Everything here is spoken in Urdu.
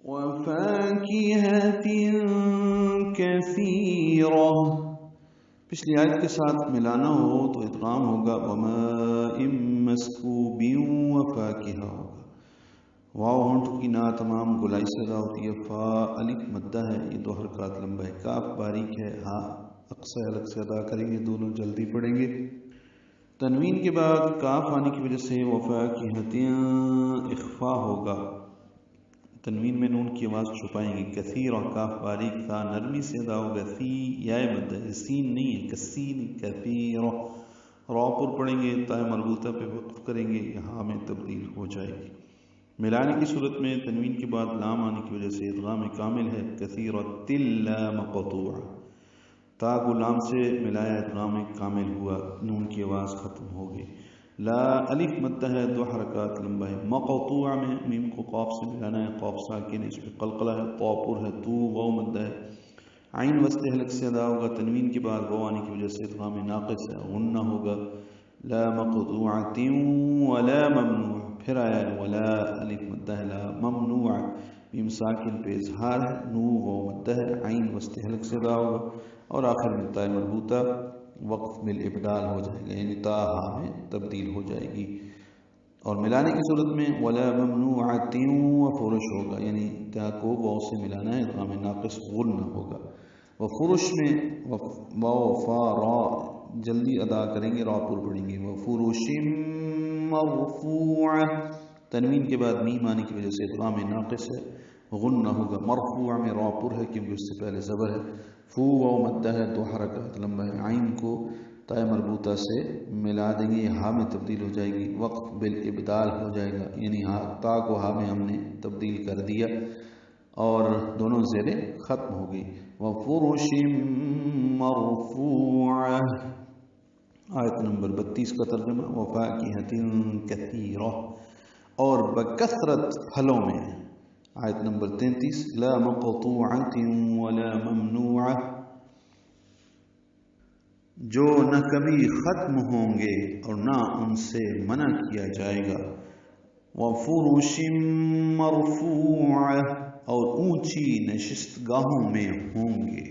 وفاكهة كثيرة. پچھلی آیت کے ساتھ ملانا ہو تو ادغام ہوگا وماء مسکوب وفاکہہ ہوگا. واو ہونٹ کی نا تمام گلائی سے ادا ہوتی ہے. فا الف مدہ ہے، یہ 2 حرکات لمبا ہے. کاف باریک ہے، ہاں اقصی الگ سے ادا کریں گے، دونوں جلدی پڑھیں گے. تنوین کے بعد کاف آنے کی وجہ سے وفاکہتیں اخفا ہوگا. تنوین میں نون کی آواز چھپائیں گے. کثیر اور کاف باریک تھا نرمی سے ادا ہوگا. سی یا مد ہے، سین نہیں ہے، کسین کثیر. را پر پڑھیں گے، تا مربوطہ پہ وقف کریں گے، یہاں میں تبدیل ہو جائے گی. ملانے کی صورت میں تنوین کے بعد لام آنے کی وجہ سے ادغام کامل ہے. کثیرۃ لام مقطوع، تا کو لام سے ملایا، ادغام کامل ہوا، نون کی آواز ختم ہو گئی. لا الف مدہ ہے، 2 حرکات لمبا ہے. مقطوع میں میم کو قاف سے ملانا ہے، قاف ساکن ہے، اس پہ قلقلہ ہے. طاپر ہے، تو واو مدہ ہے. عین وسط حلق سے ادا ہوگا. تنوین کے بعد واو آنے کی وجہ سے ادغام ناقص ہے، غنہ ہوگا. لا مقطوعۃ ولا ممنوع، پھر آیا ہے ولا الف مدہ ہے. لا ممنوع میم ساکن پہ اظہار ہے، نو واو مدہ ہے. عین وسط حلق سے ادا ہوگا، اور آخر میں تا مربوطہ وقف بالابدال ہو جائے گا، یعنی تا ہا میں تبدیل ہو جائے گی. اور ملانے کی صورت میں ولا ممنوعۃ وفرش ہوگا، یعنی تا کو واو سے ملانا ہے، ادغام ناقص غنہ ہوگا. وفرش میں واو فا را جلدی ادا کریں گے، را پر پڑھیں گے. وفرش مرفوعہ، تنوین کے بعد میم آنے کی وجہ سے ادغام ناقص ہے، غنہ ہوگا. مرفوع میں را پر ہے کیونکہ اس سے پہلے زبر ہے. فو واو مدہ ہے، 2 حرکات لمبا ہے. عین کو تا مربوطہ سے ملا دیں گے، ہا میں تبدیل ہو جائے گی، وقف بالابدال ہو جائے گا، یعنی ہا تا کو ہا میں ہم نے تبدیل کر دیا اور دونوں زیریں ختم ہو گئی. وفرش مرفوعہ. آیت نمبر 32 کا ترجمہ وفاکہۃ کثیرہ، اور بکثرت پھلوں میں. آیت نمبر 33 لا مقطوعۃ ولا ممنوعہ، جو نہ کبھی ختم ہوں گے اور نہ ان سے منع کیا جائے گا. وفرش مرفوعہ، اور اونچی نشست گاہوں میں ہوں گے.